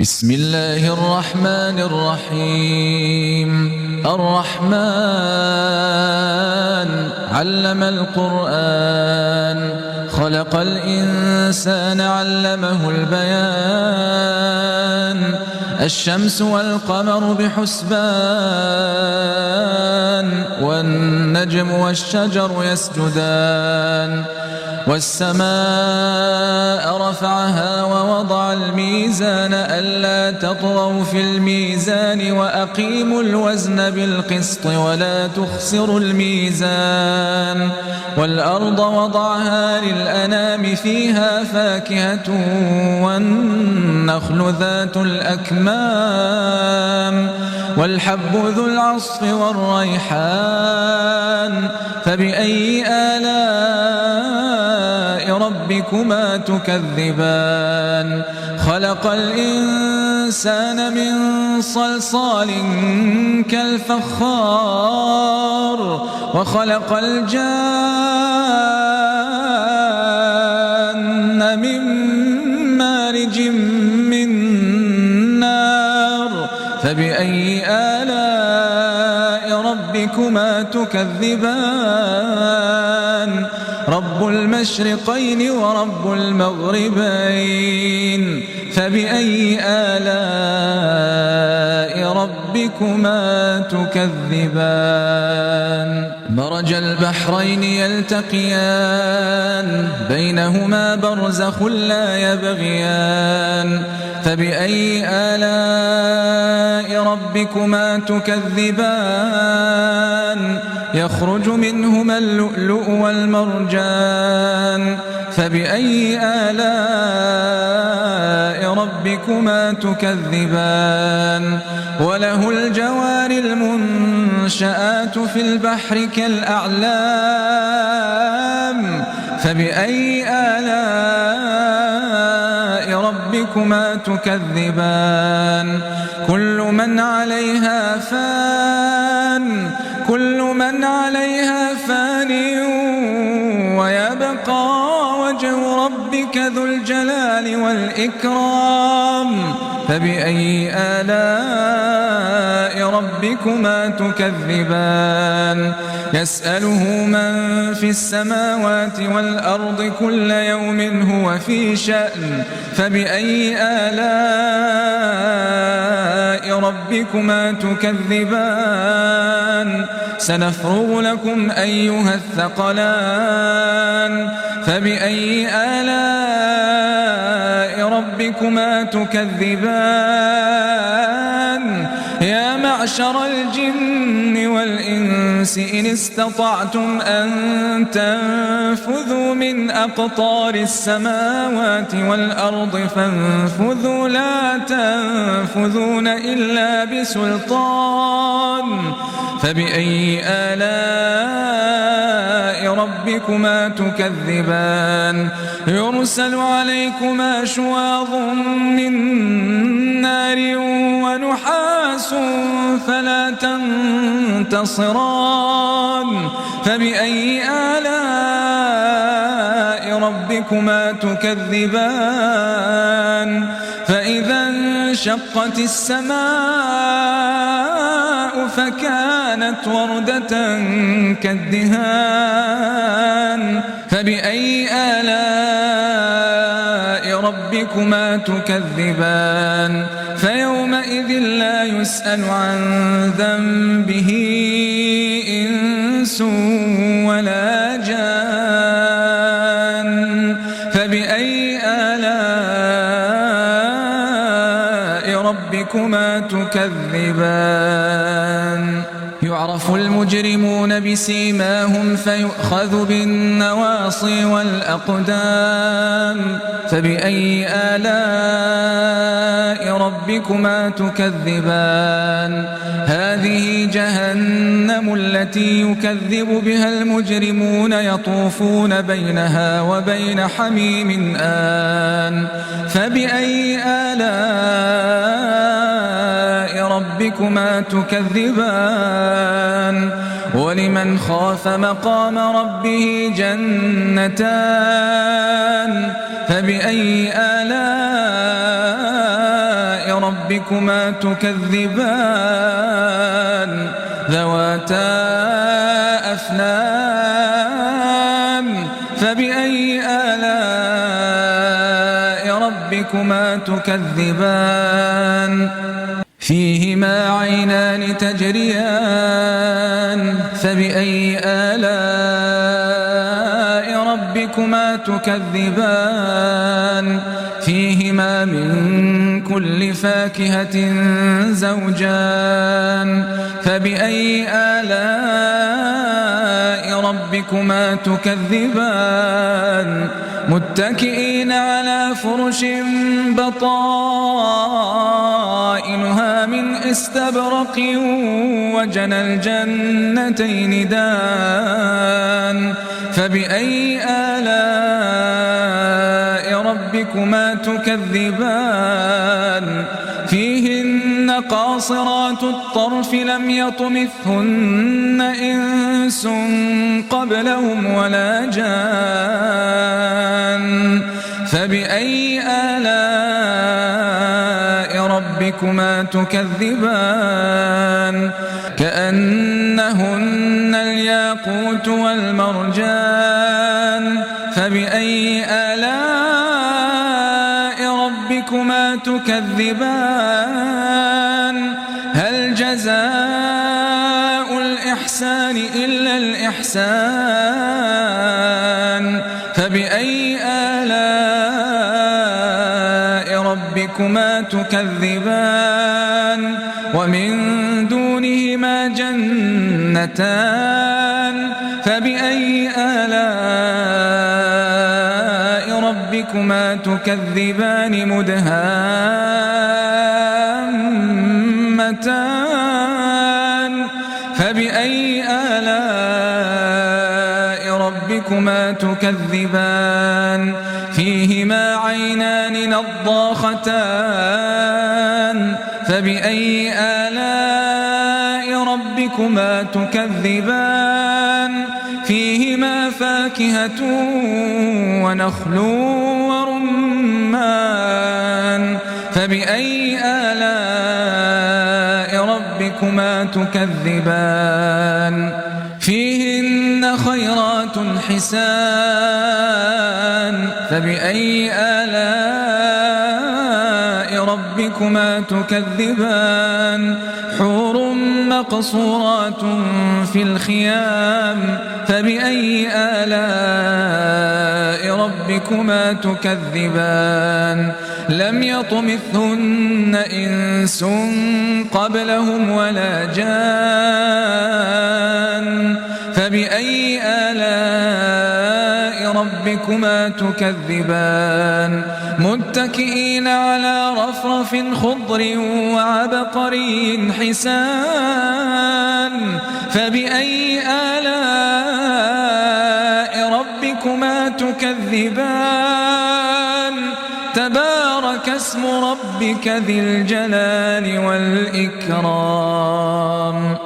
بسم الله الرحمن الرحيم الرحمن علم القرآن خلق الإنسان علمه البيان الشمس والقمر بحسبان والنجم والشجر يسجدان والسماء رفعها ووضع الميزان ألا تطغوا في الميزان وأقيموا الوزن بالقسط ولا تخسروا الميزان والأرض وضعها للأنام فيها فاكهة والنخل ذات الأكمام والحب ذو العصف والريحان فبأي آلاء ربكما تكذبان خلق الإنسان من صلصال كالفخار وخلق الجان من مارج من نار فبأي آلاء ربكما تكذبان رب المشرقين ورب المغربين فبأي آلاء ربكما تكذبان مرج البحرين يلتقيان بينهما برزخ لا يبغيان فبأي آلاء ربكما تكذبان يخرج منهما اللؤلؤ والمرجان فبأي آلاء ربكما تكذبان وله الجوار المنشآت في البحر كالأعلام فبأي آلاء ربكما تكذبان كل من عليها فان ويبقى وجه ربك ذو الجلال والإكرام فبأي آلاء ربكما تكذبان يسأله من في السماوات والأرض كل يوم هو في شأن فبأي آلاء ربكما تكذبان سنفرغ لكم أيها الثقلان فبأي آلاء ربكما تكذبان يا معشر الجن والإنس إن استطعتم أن تنفذوا من أقطار السماوات والأرض فانفذوا لا تنفذون إلا بسلطان فبأي آلاء ربكما تكذبان يرسل عليكما شواظ من نار ونحاس فلا تنتصران فبأي آلاء ربكما تكذبان فإذا انشقت السماء فكانت وردة كالدهان فبأي آلاء ربكما تكذبان فيومئذ لا يسأل عن ذنبه إنس ولا جان فبأي آلاء ربكما تكذبان يعرف المجرمون بسيماهم فيؤخذ بالنواصي والأقدام فبأي آلاء ربكما تكذبان هذه جهنم التي يكذب بها المجرمون يطوفون بينها وبين حميم آن فبأي آلاء ربكما تكذبان ولمن خاف مقام ربه جنتان فبأي آلاء ربكما تكذبان ذواتا أفنان فبأي آلاء ربكما تكذبان فيهما عينان تجريان فبأي آلاء ربكما تكذبان فيهما من كل فاكهة زوجان فبأي آلاء ربكما تكذبان متكئين على فرش بطائنها من استبرق وجنى الجنتين دان فبأي آلاء ربكما تكذبان فيهن قاصرات الطرف لم يطمثهن إنس قبلهم ولا جان فبأي آلاء ربكما تكذبان كأنهن الياقوت والمرجان فبأي آلاء ربكما تكذبان هل جزاء الإحسان إلا الإحسان فبأي آلاء ربكما تكذبان ومن دونهما جنتان فبأي آلاء ربكما تكذبان مدهامتان فبأي آلاء ربكما تكذبان فيهما عينان نضاختان فبأي آلاء ربكما تكذبان فيهما فاكهة ونخل ورمان فبأي آلاء ربكما تكذبان فيهن خيرات حسان فبأي آلاء ربكما تكذبان حور مقصورات في الخيام فبأي آلاء ربكما تكذبان لم يطمثهن إنس قبلهم ولا جان فبأي آلاء ربكما تكذبان متكئين على رفرف خضر وعبقري حسان فبأي آلاء ربكما تكذبان تبارك اسم ربك ذي الجلال والإكرام